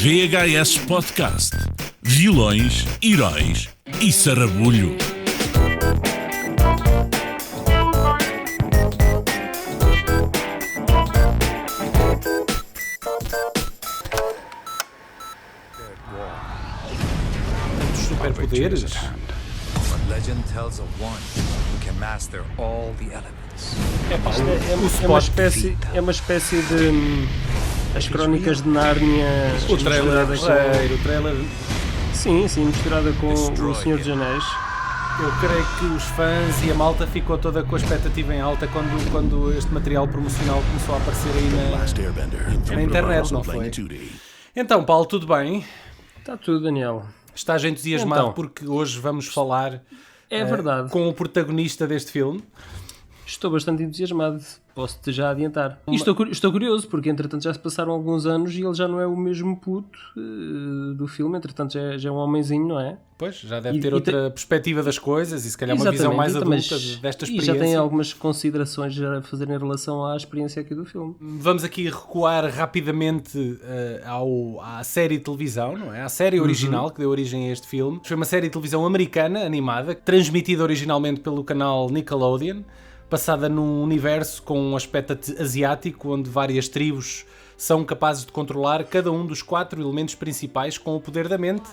VHS Podcast. Vilões, Heróis e Sarrabulho. Tantos superpoderes? Legend tells of one who can master all the elements. É uma espécie de as crónicas de Nárnia. O trailer Sim, misturada com o Senhor dos Anéis. Eu creio que os fãs e a malta ficou toda com a expectativa em alta quando este material promocional começou a aparecer aí na internet, não foi? Então, Paulo, tudo bem? Está tudo, Daniel. Estás entusiasmado Então, porque hoje vamos falar verdade. com o protagonista deste filme? Estou bastante entusiasmado, posso-te já adiantar. E estou curioso, porque entretanto já se passaram alguns anos e ele já não é o mesmo puto do filme, entretanto já é um homenzinho, não é? Pois, já deve ter outra perspectiva das coisas e se calhar uma visão mais adulta desta experiência. E já tem algumas considerações a fazer em relação à experiência aqui do filme. Vamos aqui recuar rapidamente à série de televisão, não é? À série original que deu origem a este filme. Foi uma série de televisão americana, animada, transmitida originalmente pelo canal Nickelodeon, passada num universo com um aspecto asiático, onde várias tribos são capazes de controlar cada um dos 4 elementos principais com o poder da mente,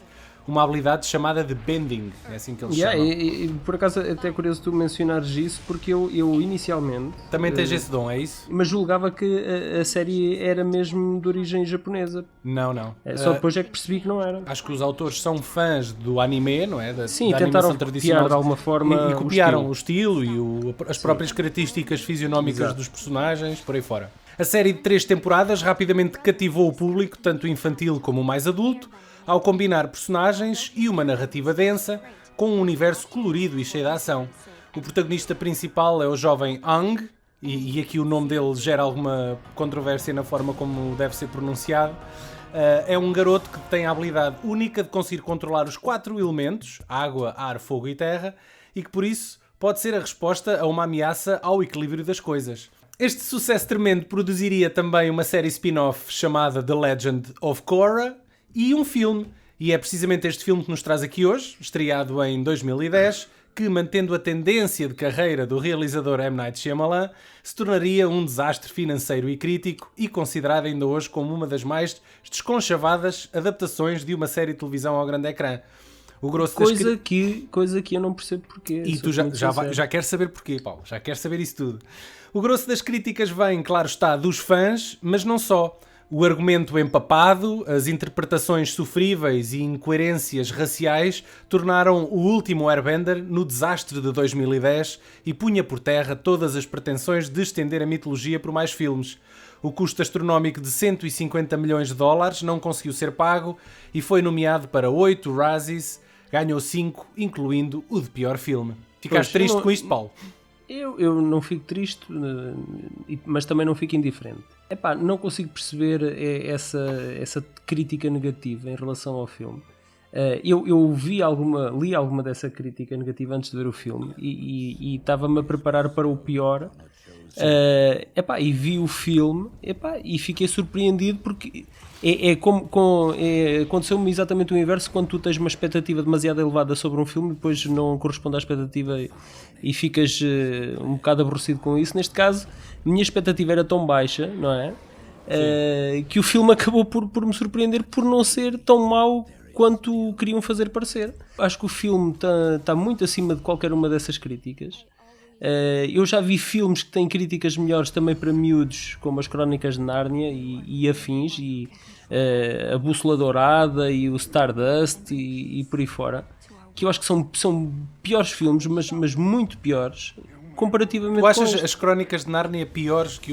uma habilidade chamada de bending, é assim que eles chamam. E por acaso é até curioso tu mencionares isso, porque eu inicialmente... Também tens esse dom, é isso? Mas julgava que a série era mesmo de origem japonesa. Não. Só depois é que percebi que não era. Acho que os autores são fãs do anime, não é? Sim, da tentaram animação tradicional copiar de alguma forma e copiaram o estilo e as próprias características fisionómicas dos personagens, por aí fora. A série de 3 temporadas rapidamente cativou o público, tanto infantil como o mais adulto, ao combinar personagens e uma narrativa densa com um universo colorido e cheio de ação. O protagonista principal é o jovem Ang, e aqui o nome dele gera alguma controvérsia na forma como deve ser pronunciado. É um garoto que tem a habilidade única de conseguir controlar os 4 elementos, água, ar, fogo e terra, e que por isso pode ser a resposta a uma ameaça ao equilíbrio das coisas. Este sucesso tremendo produziria também uma série spin-off chamada The Legend of Korra e um filme. E é precisamente este filme que nos traz aqui hoje, estreado em 2010, que, mantendo a tendência de carreira do realizador M. Night Shyamalan, se tornaria um desastre financeiro e crítico e considerado ainda hoje como uma das mais desconchavadas adaptações de uma série de televisão ao grande ecrã. O grosso coisa que eu não percebo porquê. E tu já queres saber porquê, Paulo. Já queres saber isso tudo. O grosso das críticas vem, claro está, dos fãs, mas não só. O argumento empapado, as interpretações sofríveis e incoerências raciais tornaram o Último Airbender no desastre de 2010 e punha por terra todas as pretensões de estender a mitologia por mais filmes. O custo astronómico de 150 milhões de dólares não conseguiu ser pago e foi nomeado para 8 Razzies, ganhou 5, incluindo o de pior filme. Ficaste triste com isto, Paulo? Eu não fico triste, mas também não fico indiferente. Não consigo perceber essa crítica negativa em relação ao filme. Eu li alguma dessa crítica negativa antes de ver o filme e estava-me a preparar para o pior. E vi o filme e fiquei surpreendido porque aconteceu-me exatamente o inverso quando tu tens uma expectativa demasiado elevada sobre um filme e depois não corresponde à expectativa e ficas um bocado aborrecido com isso. Neste caso, a minha expectativa era tão baixa, não é? Que o filme acabou por me surpreender por não ser tão mau quanto queriam fazer parecer. Acho que o filme está muito acima de qualquer uma dessas críticas. Eu já vi filmes que têm críticas melhores também para miúdos, como as Crónicas de Nárnia e afins, e a Bússola Dourada e o Stardust e por aí fora, que eu acho que são piores filmes, mas muito piores comparativamente. Tu achas as Crónicas de Nárnia piores que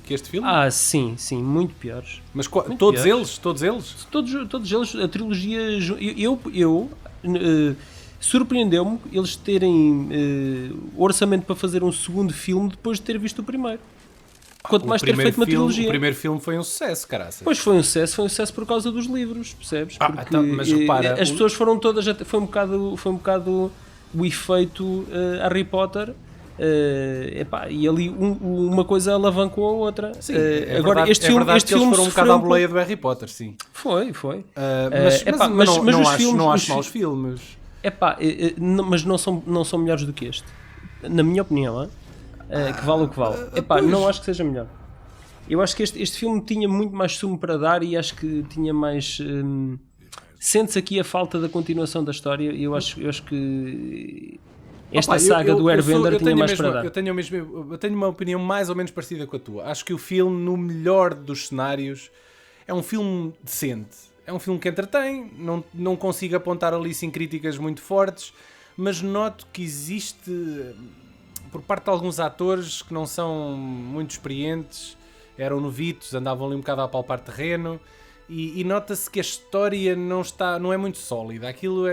este filme? Sim, muito piores. Mas todos eles? Todos eles, a trilogia. Surpreendeu-me eles terem orçamento para fazer um segundo filme depois de ter visto o primeiro. Quanto mais ter feito uma trilogia. O primeiro filme foi um sucesso, caraças. Pois foi um sucesso por causa dos livros, percebes? Porque então, mas repara, as pessoas foram todas, foi um bocado o efeito Harry Potter, E ali uma coisa alavancou a outra. Sim, agora, verdade, este filme, que eles foram um bocado à boleia do Harry Potter, sim. Foi. Mas não acho maus filmes. Mas não são melhores do que este. Na minha opinião, que vale o que vale. Não acho que seja melhor. Eu acho que este filme tinha muito mais sumo para dar e acho que tinha mais... Sente-se aqui a falta da continuação da história. Eu acho que esta saga do Airbender tinha mais para dar. Eu tenho uma opinião mais ou menos parecida com a tua. Acho que o filme, no melhor dos cenários, é um filme decente. É um filme que entretém, não consigo apontar ali sim críticas muito fortes, mas noto que existe, por parte de alguns atores que não são muito experientes, eram novitos, andavam ali um bocado a palpar terreno, e nota-se que a história não é muito sólida. Aquilo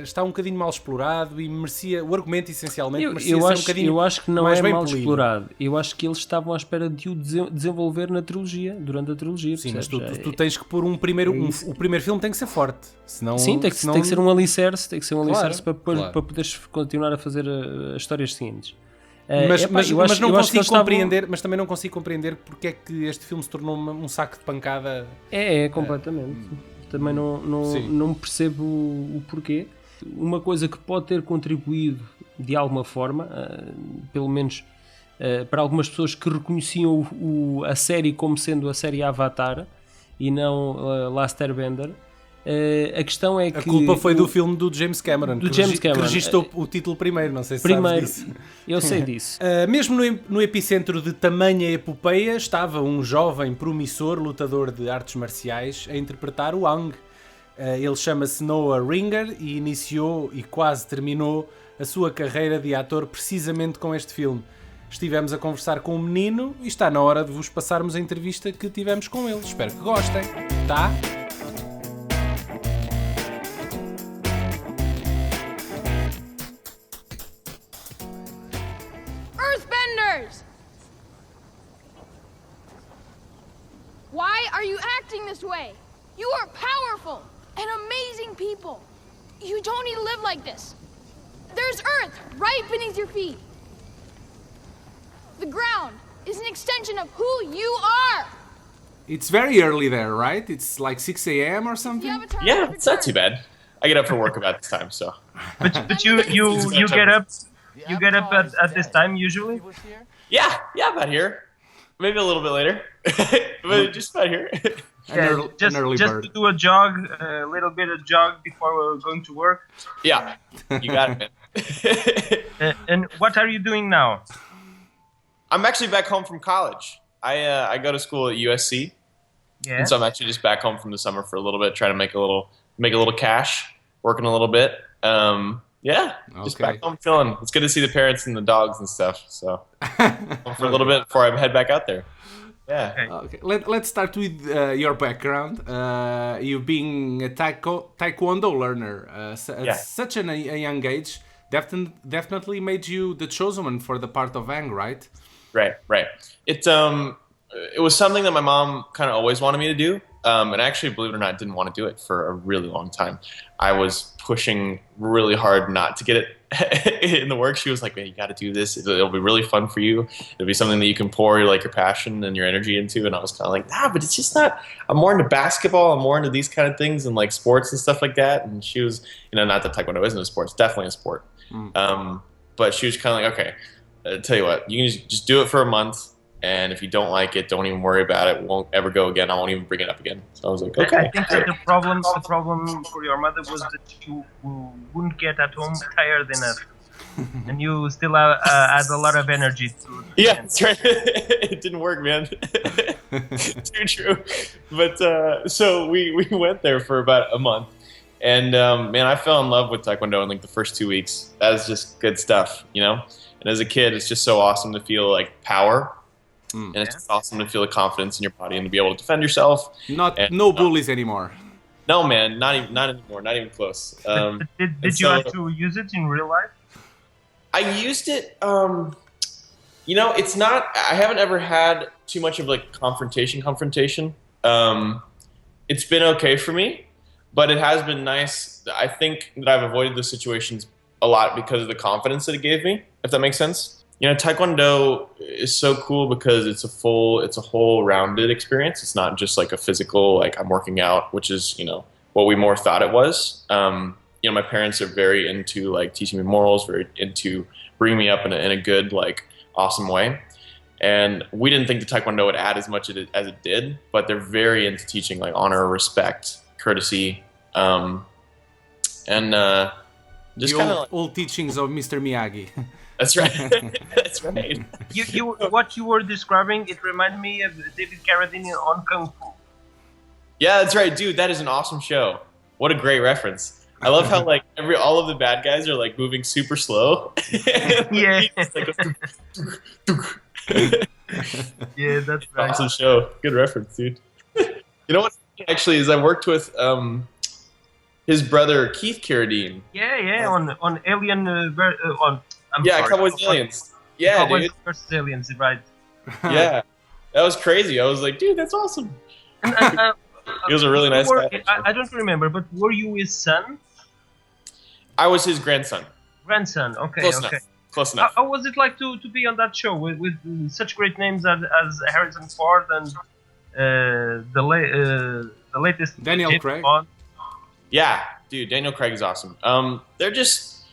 está um bocadinho mal explorado e merecia, o argumento essencialmente merecia ser um bocadinho eu acho que não mais é bem mal polido. Explorado. Eu acho que eles estavam à espera de o desenvolver na trilogia, durante a trilogia. Sim, mas tu tens que pôr o primeiro filme tem que ser forte. Senão, tem que ser um alicerce, para poderes continuar a fazer as histórias seguintes. Mas também não consigo compreender porque é que este filme se tornou um saco de pancada. Completamente. Também não percebo o porquê. Uma coisa que pode ter contribuído de alguma forma, pelo menos para algumas pessoas que reconheciam a série como sendo a série Avatar e não Last Airbender. A questão é que... A culpa foi do filme do James Cameron, que registou o título primeiro, não sei se sabes disso. Eu sei disso. Mesmo no epicentro de tamanha epopeia estava um jovem promissor lutador de artes marciais a interpretar o Aang. Ele chama-se Noah Ringer e iniciou e quase terminou a sua carreira de ator precisamente com este filme. Estivemos a conversar com o menino e está na hora de vos passarmos a entrevista que tivemos com ele. Espero que gostem. Tá? Why are you acting this way? You are powerful and amazing people. You don't need to live like this. There's Earth right beneath your feet. The ground is an extension of who you are. It's very early there, right? It's like 6 a.m. or something? Yeah, it's not too bad. I get up for work about this time, so. But you get up at this time usually? Yeah, about here. Maybe a little bit later, but just about here. Just to do a little bit of jog before going to work. Yeah, you got it, man. And what are you doing now? I'm actually back home from college. I go to school at USC, and so I'm actually just back home from the summer for a little bit, trying to make a little cash, working a little bit. Just back home chilling. It's good to see the parents and the dogs and stuff. So for a little bit before I head back out there. Yeah. Okay. Let's start with your background. You being a taekwondo learner at such a young age definitely made you the chosen one for the part of Aang, right? Right. It was something that my mom kind of always wanted me to do. And actually, believe it or not, didn't want to do it for a really long time. I was pushing really hard not to get it in the work. She was like, man, you got to do this. It'll be really fun for you. It'll be something that you can pour your passion and your energy into. And I was kind of like, but it's just not. I'm more into basketball. I'm more into these kind of things and like sports and stuff like that. And she was, not that Taekwondo isn't a sport. It's definitely a sport. But she was kind of like, okay, tell you what, you can just do it for a month. And if you don't like it, don't even worry about it. We won't ever go again. I won't even bring it up again. So I was like, okay. I think that the problem for your mother was that you wouldn't get at home tired enough. And you still had a lot of energy to yeah, that's right. It didn't work, man. Too true. But so we went there for about a month. And man, I fell in love with Taekwondo in like the first 2 weeks. That was just good stuff, And as a kid, it's just so awesome to feel like power. And it's just awesome to feel the confidence in your body and to be able to defend yourself. No bullies anymore. No, man, not anymore, not even close. Did you have to use it in real life? I used it. It's not. I haven't ever had too much of like confrontation. It's been okay for me, but it has been nice. I think that I've avoided those situations a lot because of the confidence that it gave me. If that makes sense. Taekwondo is so cool because it's a whole rounded experience. It's not just like a physical, like I'm working out, which is, what we more thought it was. My parents are very into like teaching me morals, very into bringing me up in a good, like awesome way. And we didn't think the Taekwondo would add as much as it did, but they're very into teaching like honor, respect, courtesy, and just kind of old teachings of Mr. Miyagi. That's right. That's right. What you were describing, it reminded me of David Carradine on Kung Fu. Yeah, that's right, dude. That is an awesome show. What a great reference. I love how like all of the bad guys are like moving super slow. Yeah. Yeah, that's right. Awesome show. Good reference, dude. You know what? Actually, is I worked with his brother Keith Carradine. Yeah, on Alien. Cowboys and Aliens. Yeah, Cowboys dude. versus Aliens, right? Yeah, that was crazy. I was like, dude, that's awesome. He was a really nice guy. I don't remember, but were you his son? I was his grandson. Grandson, okay. Close enough. How was it like to be on that show with such great names as Harrison Ford and the latest Daniel James Craig? Bond? Yeah, dude, Daniel Craig is awesome. They're just,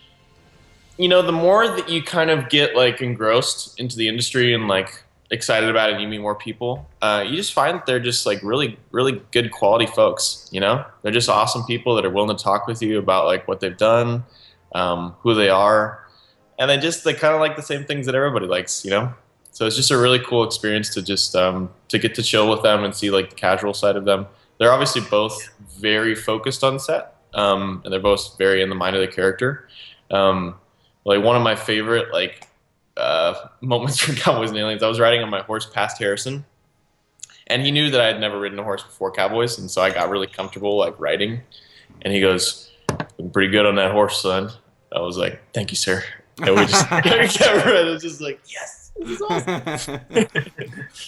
the more that you kind of get like engrossed into the industry and like excited about it and you meet more people, you just find that they're just like really, really good quality folks, They're just awesome people that are willing to talk with you about like what they've done, who they are, and they kind of like the same things that everybody likes, So it's just a really cool experience to just to get to chill with them and see like the casual side of them. They're obviously both very focused on set, and they're both very in the mind of the character. Like one of my favorite moments from Cowboys and Aliens, I was riding on my horse past Harrison, and he knew that I had never ridden a horse before Cowboys, and so I got really comfortable like riding, and he goes, "Looking pretty good on that horse, son." I was like, "Thank you, sir." And we just it was just like, yes, this is awesome.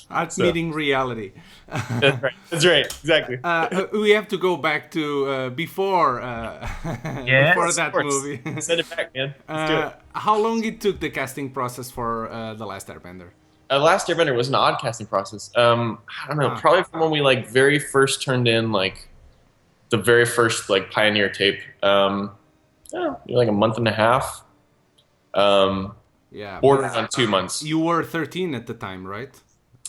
That's meeting reality. That's right, exactly. We have to go back to before before that movie. Send it back, man. Let's do it. How long it took the casting process for The Last Airbender? Last Airbender was an odd casting process. I don't know, probably from when we like very first turned in like the very first like Pioneer tape. Like a month and a half. Border on 2 months. You were 13 at the time, right?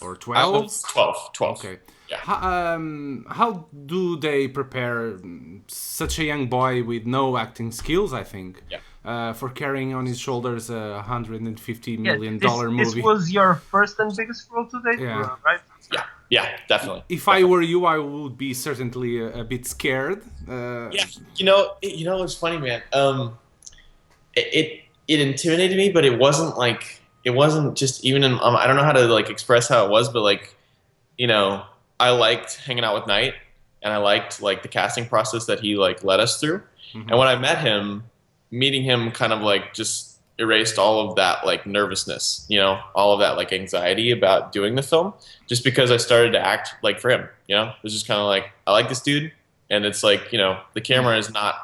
Or 12? I was 12. Okay. Yeah. How do they prepare such a young boy with no acting skills, I think, for carrying on his shoulders a $150 million movie? This was your first and biggest role to date, right? Yeah, definitely. If I were you, I would be certainly a bit scared. It's funny, man. It intimidated me, but it wasn't just even in, I don't know how to like express how it was, but like, I liked hanging out with Knight, and I liked like the casting process that he like led us through. Mm-hmm. And when I met him, meeting him kind of like just erased all of that like nervousness, all of that like anxiety about doing the film, just because I started to act like for him, it was just kind of like, I like this dude. And it's like, the camera is not,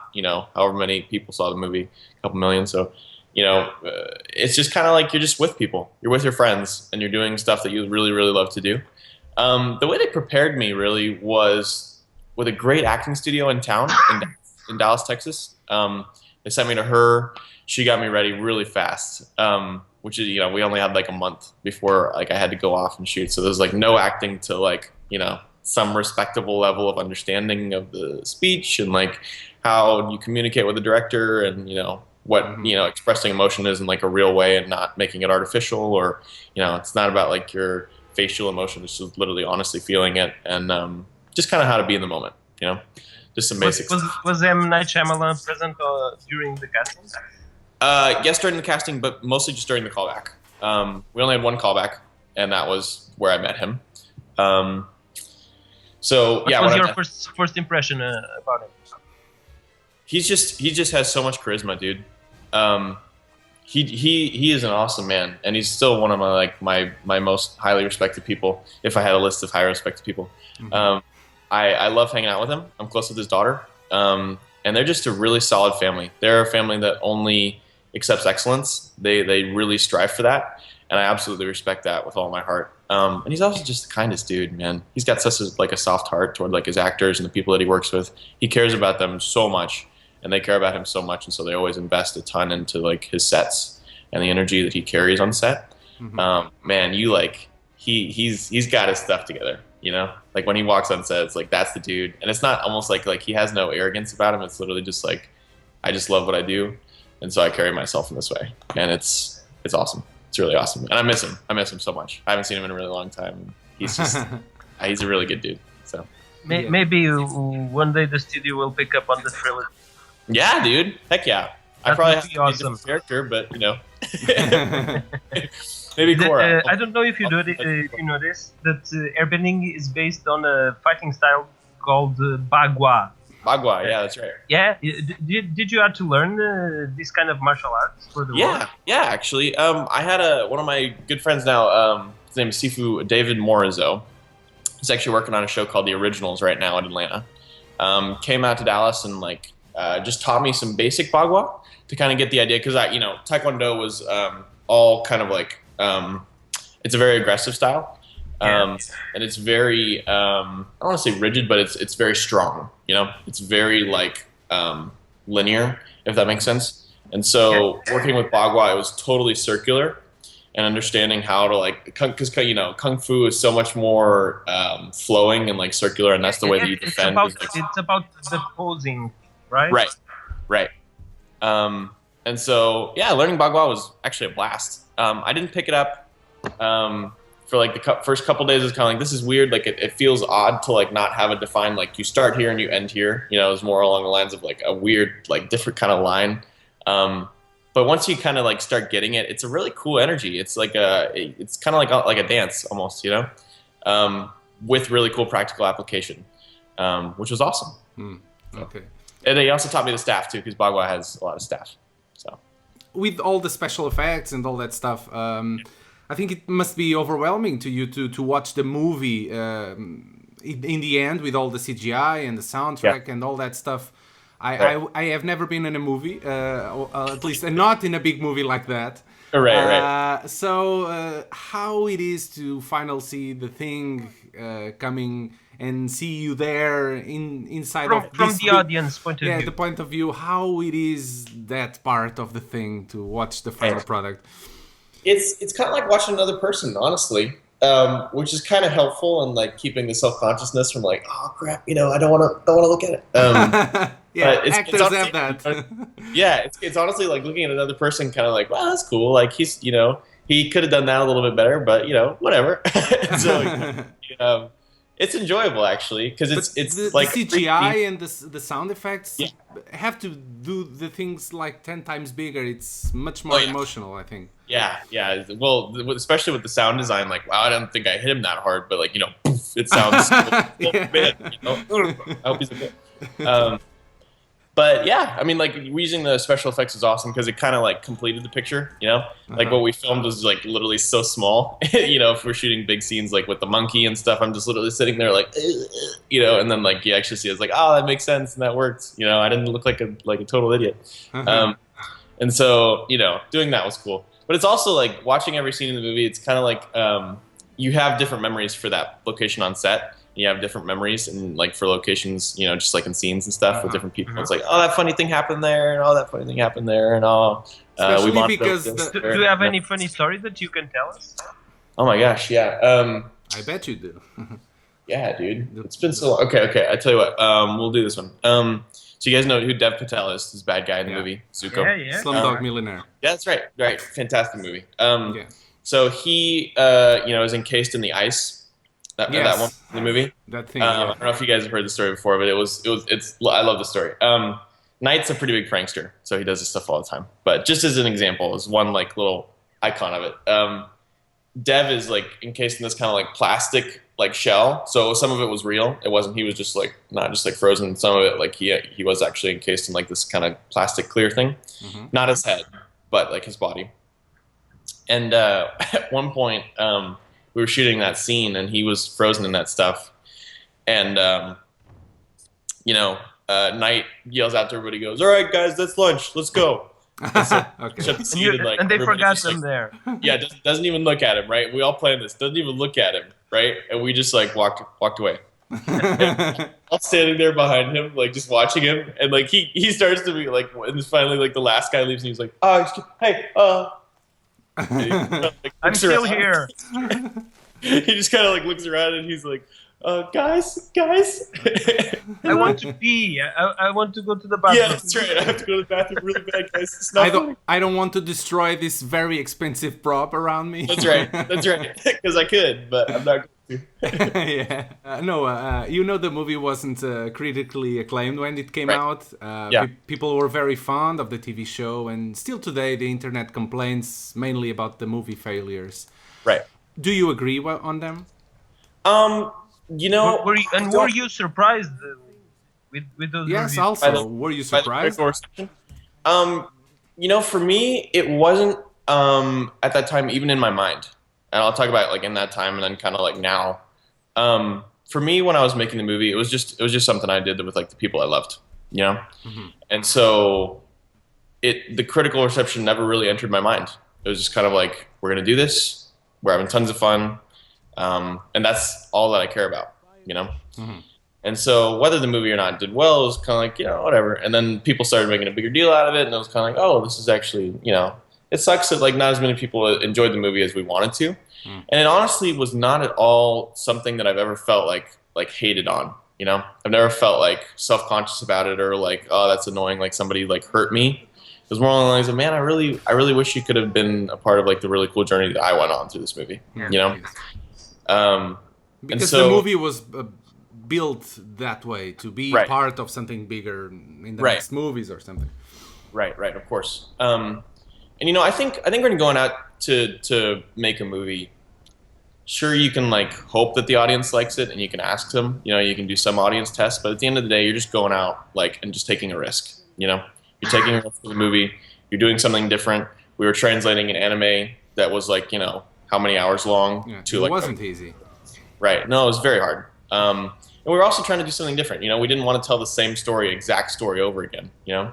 however many people saw the movie, a couple million. So, it's just kind of like you're just with people. You're with your friends, and you're doing stuff that you really, really love to do. The way they prepared me really was with a great acting studio in town in Dallas, Texas. They sent me to her. She got me ready really fast, which is, we only had like a month before like I had to go off and shoot. So there's like no acting to like, some respectable level of understanding of the speech and like how you communicate with the director and, what, expressing emotion is in like a real way and not making it artificial, or, it's not about like your facial emotion. It's just literally honestly feeling it and just kind of how to be in the moment, just some basics. Was M. Night Shyamalan present during the casting? Yes, during the casting, but mostly just during the callback. We only had one callback, and that was where I met him. What was your first impression about him? He just has so much charisma, dude. He is an awesome man, and he's still one of my most highly respected people. If I had a list of highly respected people, mm-hmm. I love hanging out with him. I'm close with his daughter, and they're just a really solid family. They're a family that only accepts excellence. They really strive for that, and I absolutely respect that with all my heart. And he's also just the kindest dude, man. He's got such a soft heart toward like his actors and the people that he works with. He cares about them so much, and they care about him so much, and so they always invest a ton into like his sets and the energy that he carries on set. Man, you like he's got his stuff together. You know, like when he walks on set, it's like that's the dude, and it's not almost like he has no arrogance about him. It's literally just like I just love what I do, and so I carry myself in this way, and it's awesome. It's really awesome, and I miss him. I miss him so much. I haven't seen him in a really long time. He's just he's a really good dude. So maybe one day the studio will pick up on the trilogy. Yeah, dude. Heck yeah. I That probably would have be to be a awesome. different character, but you know, maybe Cora. I don't know if you know this, that airbending is based on a fighting style called Bagua. Bagua, yeah, that's right. Yeah, did you have to learn this kind of martial arts for the role? Yeah, actually. I had one of my good friends now, his name is Sifu David Morizo. He's actually working on a show called The Originals right now in Atlanta. Came out to Dallas and like just taught me some basic Bagua to kind of get the idea, because Taekwondo was all kind of like it's a very aggressive style, and it's very I don't want to say rigid, but it's very strong. You know, it's very like linear, if that makes sense. And so working with Bagua, it was totally circular, and understanding how to like because kung fu is so much more flowing and like circular, and that's the way that you defend. It's about the posing, right? Right. And so learning Bagua was actually a blast. I didn't pick it up for like the first couple days. It's kind of like, this is weird. Like it feels odd to like not have a defined, like you start here and you end here. You know, it's more along the lines of like a weird, like different kind of line. But once you kind of like start getting it, it's a really cool energy. It's like it's kind of like a dance almost, you know, with really cool practical application, which was awesome. Okay. And they also taught me the staff too, because Bagua has a lot of staff. So With all the special effects and all that stuff, I think it must be overwhelming to you to watch the movie in the end with all the CGI and the soundtrack and all that stuff. I have never been in a movie, at least not in a big movie like that. Right. So how it is to finally see the thing coming and see you there inside from the audience point of view. the point of view, how it is that part of the thing to watch the final product. It's kind of like watching another person, honestly, which is kind of helpful in like keeping the self-consciousness from like, oh crap, I don't want to look at it. Actors honestly, have that. It's honestly like looking at another person, kind of like, well, that's cool. Like he's, he could have done that a little bit better, but whatever. So, it's enjoyable actually, because it's like the CGI and the sound effects have to do the things like 10 times bigger. It's much more emotional, I think. Yeah. Well, especially with the sound design, like, wow, I don't think I hit him that hard, but like, poof, it sounds bad. I hope he's okay. But yeah, I mean, like using the special effects is awesome because it kind of like completed the picture, Like what we filmed was like literally so small, if we're shooting big scenes like with the monkey and stuff, I'm just literally sitting there like, and then like you actually see it's like, oh, that makes sense and that worked. I didn't look like a total idiot. And so, doing that was cool. But it's also like watching every scene in the movie, it's kind of like you have different memories for that location on set. You have different memories and like for locations, just like in scenes and stuff with different people. It's like, oh, that funny thing happened there, and oh, that funny thing happened there, and oh, especially we because do you have any funny story that you can tell us? Oh my gosh, yeah. I bet you do. Yeah, dude, it's been so long. Okay. I tell you what, we'll do this one. So you guys know who Dev Patel is? This bad guy in the movie Zuko. Yeah. Slumdog Millionaire. Yeah, that's right. Right, fantastic movie. So he, is encased in the ice. That one in the movie. That thing. I don't know if you guys have heard the story before, but I love the story. Knight's a pretty big prankster, so he does this stuff all the time. But just as an example, as one like little icon of it, Dev is like encased in this kind of like plastic like shell. So some of it was real. It wasn't. He was just like not just like frozen. Some of it like he was actually encased in like this kind of plastic clear thing, not his head, but like his body. And at one point, we were shooting that scene, and he was frozen in that stuff. And Knight yells out to everybody, goes, "All right, guys, that's lunch. Let's go." Okay. Shut the seat And they everybody forgot just, them there. Yeah, doesn't even look at him, right? We all planned this. Doesn't even look at him, right? And we just like walked away. All standing there behind him, like just watching him, and like he starts to be like, and finally like the last guy leaves, and he's like, hey, and he kind of, like, I'm looks still around. here. He just kind of like looks around and he's like, guys. I want to pee. I want to go to the bathroom. Yeah, that's right. I have to go to the bathroom really bad, guys. It's not funny. I don't want to destroy this very expensive prop around me. That's right. Because I could, but I'm not going to. Yeah. You know the movie wasn't critically acclaimed when it came out. People were very fond of the TV show, and still today the internet complains mainly about the movie failures. Right. Do you agree on them? You know, were you surprised with those? Yes. reviews? Also, were you surprised? You know, for me, it wasn't at that time even in my mind, and I'll talk about it, like in that time and then kind of like now. For me, when I was making the movie, it was just something I did with like the people I loved, you know, and so the critical reception never really entered my mind. It was just kind of like, we're gonna do this. We're having tons of fun. And that's all that I care about, you know? And so whether the movie or not did well, it was kind of like, you know, whatever. And then people started making a bigger deal out of it, and it was kind of like, oh, this is actually, you know, it sucks that like not as many people enjoyed the movie as we wanted to. And it honestly was not at all something that I've ever felt like hated on, you know? I've never felt like self-conscious about it or like, oh, that's annoying, like somebody like hurt me. It was more along the lines of, man, I really wish you could have been a part of like the really cool journey that I went on through this movie, you know? Because so, the movie was built that way, to be part of something bigger in the next movies or something. Right, of course. And you know, I think when going out to make a movie, sure, you can like hope that the audience likes it, and you can ask them, you know, you can do some audience tests, but at the end of the day, you're just going out like and just taking a risk, you know? You're taking a risk for the movie, you're doing something different. We were translating an anime that was like, you know, how many hours long to like... It wasn't easy. Right, no, it was very hard. And we were also trying to do something different, you know? We didn't want to tell the same exact story over again, you know?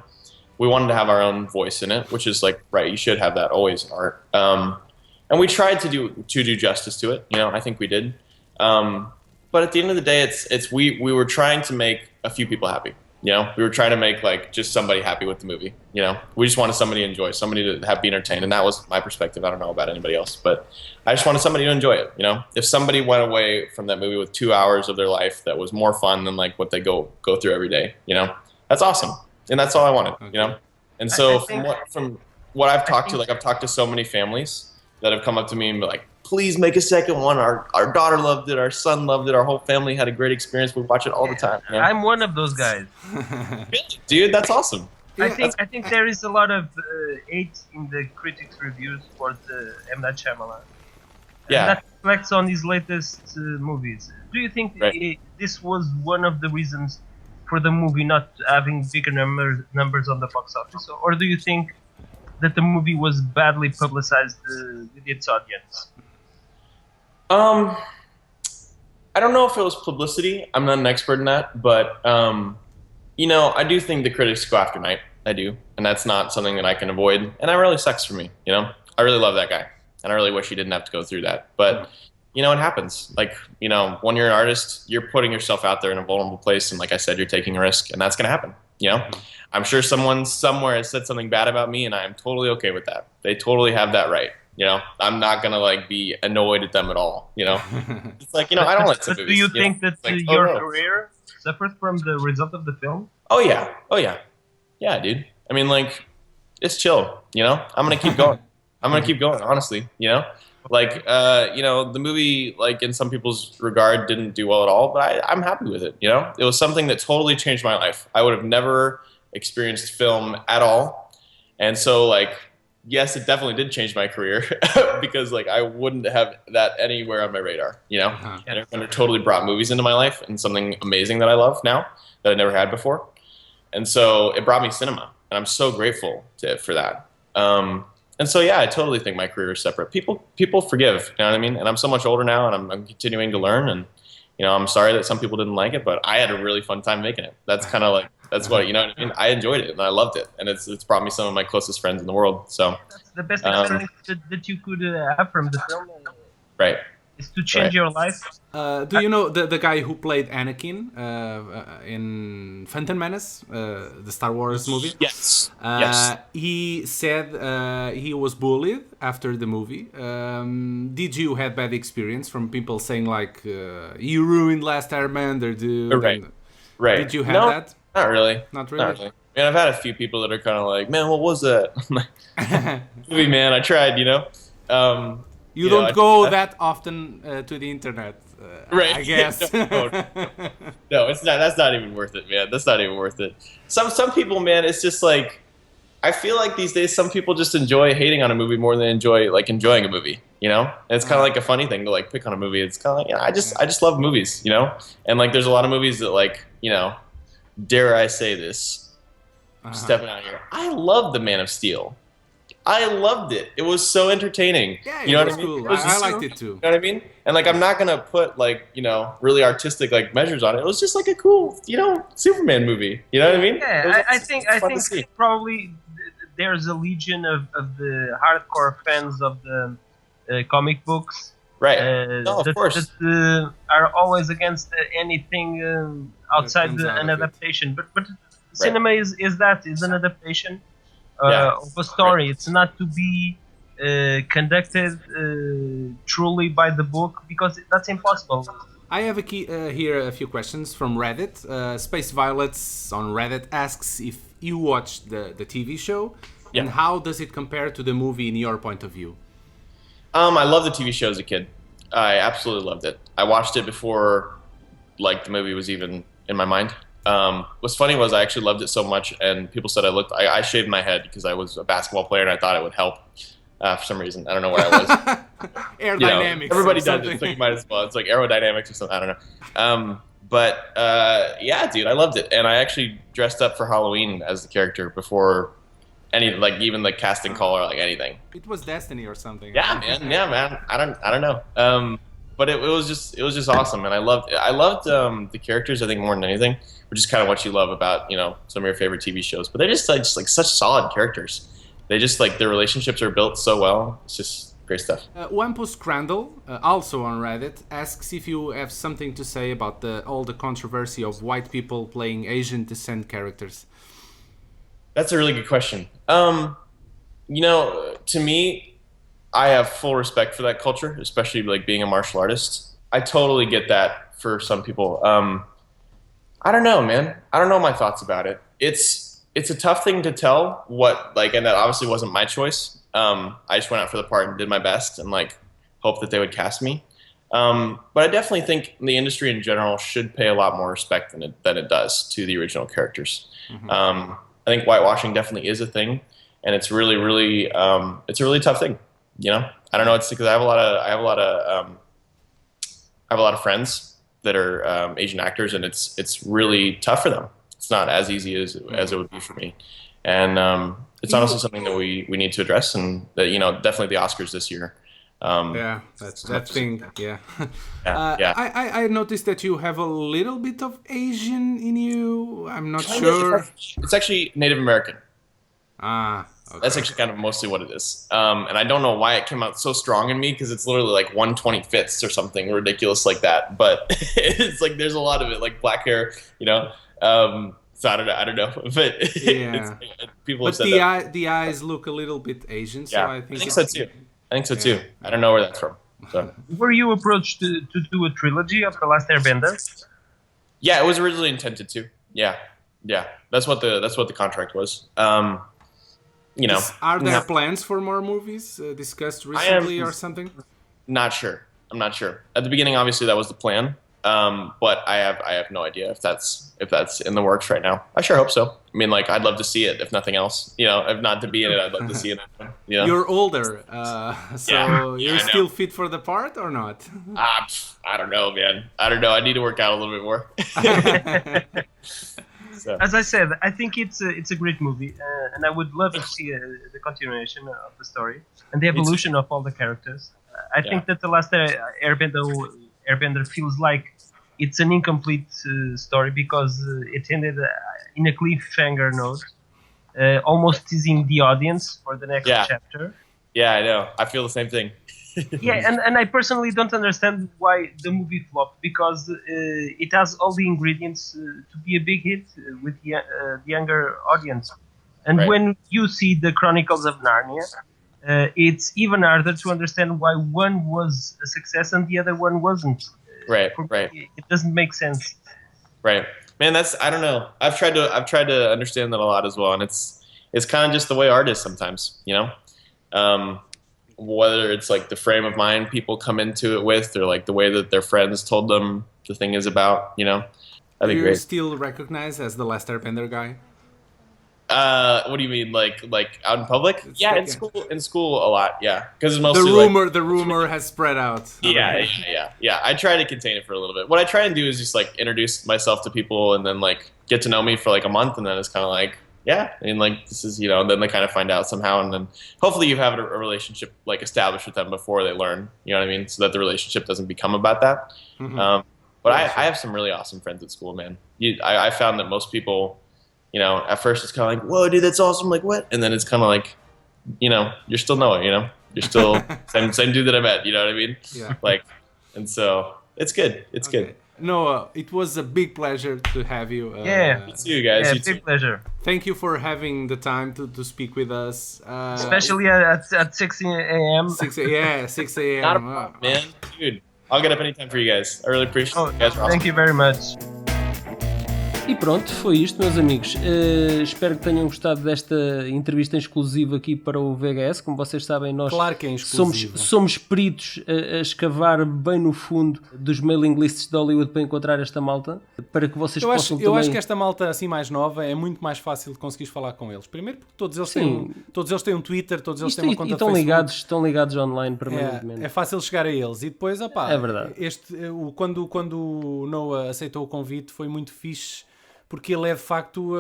We wanted to have our own voice in it, which is like, right, you should have that always in art. And we tried to do justice to it, you know, I think we did. But at the end of the day, we were trying to make a few people happy. You know, we were trying to make like just somebody happy with the movie. You know, we just wanted somebody to enjoy, somebody to be entertained, and that was my perspective. I don't know about anybody else, but I just wanted somebody to enjoy it. You know, if somebody went away from that movie with 2 hours of their life that was more fun than like what they go through every day, you know, that's awesome, and that's all I wanted. You know, and so from what I've talked to, like I've talked to so many families that have come up to me and be like, please make a second one. Our daughter loved it. Our son loved it. Our whole family had a great experience. We watch it all the time. You know? I'm one of those guys. Dude, that's awesome. I think there is a lot of hate in the critics' reviews for the M. Night Shyamalan. Yeah. That reflects on his latest movies. Do you think this was one of the reasons for the movie not having bigger numbers on the box office, or do you think that the movie was badly publicized with its audience? I don't know if it was publicity. I'm not an expert in that, but you know, I do think the critics go after Night. I do, and that's not something that I can avoid. And that really sucks for me. You know, I really love that guy, and I really wish he didn't have to go through that. But you know, it happens. Like, you know, when you're an artist, you're putting yourself out there in a vulnerable place, and like I said, you're taking a risk, and that's gonna happen. You know, I'm sure someone somewhere has said something bad about me, and I am totally okay with that. They totally have that right. You know, I'm not gonna like be annoyed at them at all. You know, it's like, you know, I don't like some movies. Do you think that your career suffered from the result of the film? Oh yeah, dude. I mean, like, it's chill. You know, I'm gonna keep going. Honestly, you know, like, you know, the movie, like in some people's regard, didn't do well at all, but I'm happy with it. You know, it was something that totally changed my life. I would have never experienced film at all, and so like, yes, it definitely did change my career because like I wouldn't have that anywhere on my radar, you know. And it totally brought movies into my life and something amazing that I love now that I never had before. And so it brought me cinema, and I'm so grateful to it for that. And so yeah, I totally think my career is separate. People forgive, you know what I mean? And I'm so much older now, and I'm continuing to learn. And you know, I'm sorry that some people didn't like it, but I had a really fun time making it. That's kind of like That's what, you know what I mean? I enjoyed it and I loved it. And it's brought me some of my closest friends in the world. So that's the best experience that you could have from the film. Right. Is to change your life. Do you know the guy who played Anakin in Phantom Menace, the Star Wars movie? Yes. Yes. He said he was bullied after the movie. Did you have bad experience from people saying like, you ruined Last Airbender, dude? Right. Right. Did you have that? Not really. Not really? Not really. I mean, I've had a few people that are kind of like, man, what was that? Movie, man, I tried, you know? You don't go that often to the internet, right? I guess. No, it's not. That's not even worth it, man. That's not even worth it. Some people, man, it's just like, I feel like these days some people just enjoy hating on a movie more than they enjoy like enjoying a movie. You know, and it's kind of like a funny thing to like pick on a movie. It's kind of like, you know, I just love movies, you know, and like there's a lot of movies that like, you know, dare I say this, stepping out here. I love The Man of Steel. I loved it. It was so entertaining. Yeah, you know what I mean? Cool. I liked it too. You know what I mean? And like, I'm not gonna put like, you know, really artistic like measures on it. It was just like a cool, you know, Superman movie. You know what I mean? Yeah, I think probably there's a legion of the hardcore fans of the comic books. Right. No, of course. That are always against anything outside an adaptation. But cinema is an adaptation. Of a story. It's not to be conducted truly by the book because that's impossible. I have here a few questions from Reddit. Space Violets on Reddit asks if you watched the TV show and how does it compare to the movie in your point of view? I loved the TV show as a kid. I absolutely loved it. I watched it before like the movie was even in my mind. What's funny was I actually loved it so much, and people said I shaved my head because I was a basketball player and I thought it would help for some reason. I don't know what I was. Aerodynamics. You know, everybody does it, so you might as well. It's like aerodynamics or something. I don't know. Yeah, dude, I loved it, and I actually dressed up for Halloween as the character before even the casting call or like anything. It was destiny or something. Yeah, man. Yeah, man. I don't know. But it was just awesome, and I loved the characters, I think, more than anything, which is kind of what you love about, you know, some of your favorite TV shows. But they're just like such solid characters. They just like their relationships are built so well. It's just great stuff. Wampus Crandall, also on Reddit, asks if you have something to say about all the controversy of white people playing Asian descent characters. That's a really good question. You know, to me, I have full respect for that culture, especially like being a martial artist. I totally get that for some people. I don't know, man. I don't know my thoughts about it. It's a tough thing to tell and that obviously wasn't my choice. I just went out for the part and did my best and like hoped that they would cast me. But I definitely think the industry in general should pay a lot more respect than it does to the original characters. Mm-hmm. I think whitewashing definitely is a thing, and it's really, really, it's a really tough thing. You know, I don't know. It's because I have a lot of friends that are Asian actors, and it's really tough for them. It's not as easy as it would be for me, and it's honestly something that we need to address, and that, you know, definitely the Oscars this year. That's that thing. Yeah. Yeah. I noticed that you have a little bit of Asian in you. I'm not sure. It's actually Native American. Okay. That's actually kind of mostly what it is. And I don't know why it came out so strong in me, because it's literally like 1/25 or something ridiculous like that. But it's like there's a lot of it, like black hair, you know. So I don't know. But yeah, people have said that. The eyes look a little bit Asian. So yeah, I think so too. I don't know where that's from. So. Were you approached to do a trilogy of The Last Airbender? Yeah, it was originally intended to. Yeah. That's what the contract was. You know, are there plans for more movies discussed recently or something? Not sure. I'm not sure. At the beginning, obviously, that was the plan. But I have no idea if that's in the works right now. I sure hope so. I mean, like, I'd love to see it, if nothing else. You know, if not to be in it, I'd love to see it. You know? You're older, so you're still fit for the part or not? I don't know, man. I don't know. I need to work out a little bit more. So. As I said, I think it's a great movie, and I would love to see the continuation of the story and the evolution of all the characters. I think that The Last Airbender feels like it's an incomplete story because it ended in a cliffhanger note, almost teasing the audience for the next chapter. Yeah, I know. I feel the same thing. and I personally don't understand why the movie flopped, because it has all the ingredients to be a big hit with the younger audience. And when you see the Chronicles of Narnia, it's even harder to understand why one was a success and the other one wasn't. Right. It doesn't make sense. Right, man. I don't know. I've tried to understand that a lot as well, and it's kind of just the way art is sometimes, you know. Whether it's like the frame of mind people come into it with, or like the way that their friends told them the thing is about, you know. That'd be great. You're still recognized as the Last Airbender guy? What do you mean, like out in public? In school a lot, yeah. Because it's mostly the rumor has spread out. Yeah. I try to contain it for a little bit. What I try and do is just like introduce myself to people and then like get to know me for like a month, and then it's kind of like, and like this is, you know, and then they kind of find out somehow, and then hopefully you have a relationship like established with them before they learn, you know what I mean, so that the relationship doesn't become about that. Mm-hmm. But I have some really awesome friends at school, man. I found that most people, you know, at first it's kind of like, whoa, dude, that's awesome, like what? And then it's kind of like, you know, you're still Noah, you know, you're still same dude that I met, you know what I mean? Yeah. Like, and so it's good. It's good. Noah, it was a big pleasure to have you. Me too, guys. Yeah, big pleasure. Thank you for having the time to speak with us. Especially at 6 a.m. 6 a.m. Not a problem, man. Dude, I'll get up anytime for you guys. I really appreciate it. You guys are awesome. Thank you very much. E pronto, foi isto, meus amigos. Espero que tenham gostado desta entrevista em exclusivo aqui para o VHS. Como vocês sabem, nós claro que é somos peritos a escavar bem no fundo dos mailing lists de Hollywood para encontrar esta malta, para que vocês possam também... Eu acho que esta malta assim mais nova é muito mais fácil de conseguires falar com eles. Primeiro porque todos eles têm um Twitter, todos eles têm uma conta de Facebook. Estão ligados online permanentemente. É fácil chegar a eles. E depois, é verdade. Quando o Noah aceitou o convite foi muito fixe, porque ele é de facto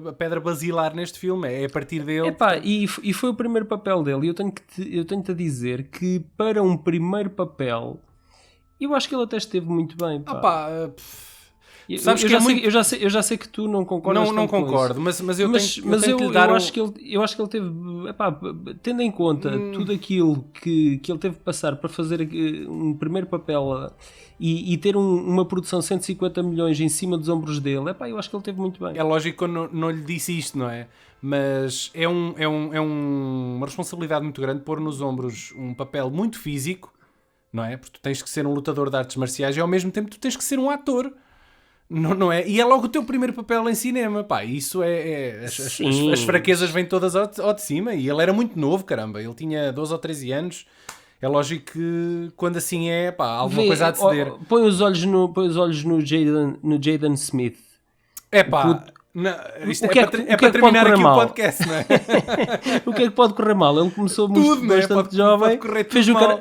a pedra basilar neste filme, é a partir dele... E foi o primeiro papel dele, e eu tenho-te a dizer que para um primeiro papel, eu acho que ele até esteve muito bem. Eu já sei que tu não concordas. Não concordo, mas eu acho que ele teve, tendo em conta tudo aquilo que ele teve que passar para fazer um primeiro papel e ter uma produção de 150 milhões em cima dos ombros dele, eu acho que ele teve muito bem. É lógico que eu não lhe disse isto, não é? Mas é uma responsabilidade muito grande pôr nos ombros um papel muito físico, não é? Porque tu tens que ser um lutador de artes marciais e ao mesmo tempo tu tens que ser um ator. Não é? E é logo o teu primeiro papel em cinema, isso as fraquezas vêm todas ao de cima, e ele era muito novo, caramba, ele tinha 12 ou 13 anos, é lógico que quando assim há alguma coisa a ceder. Põe os olhos no Jaden Smith. Isto é para terminar aqui o podcast, não é? O que é que pode correr mal? Ele começou bastante jovem,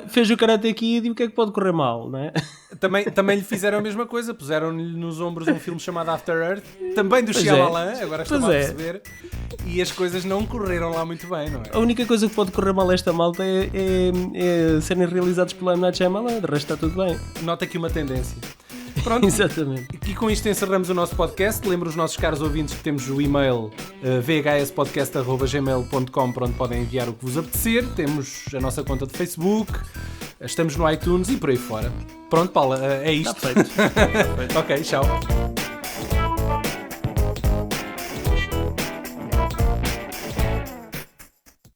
fez o Karate Kid, e o que é que pode correr mal, não é? Também lhe fizeram a mesma coisa, puseram-lhe nos ombros um filme chamado After Earth, também do Shyamalan, agora estava a perceber, e as coisas não correram lá muito bem, não é? A única coisa que pode correr mal a esta malta é serem realizados pelo M. Night Shyamalan, de resto está tudo bem. Nota aqui uma tendência. Pronto. Exatamente. E com isto encerramos o nosso podcast. Lembro os nossos caros ouvintes que temos o e-mail vhspodcast@gmail.com, para onde podem enviar o que vos apetecer. Temos a nossa conta de Facebook, estamos no iTunes e por aí fora. Pronto, Paulo, é isto. Está feito. Ok, tchau.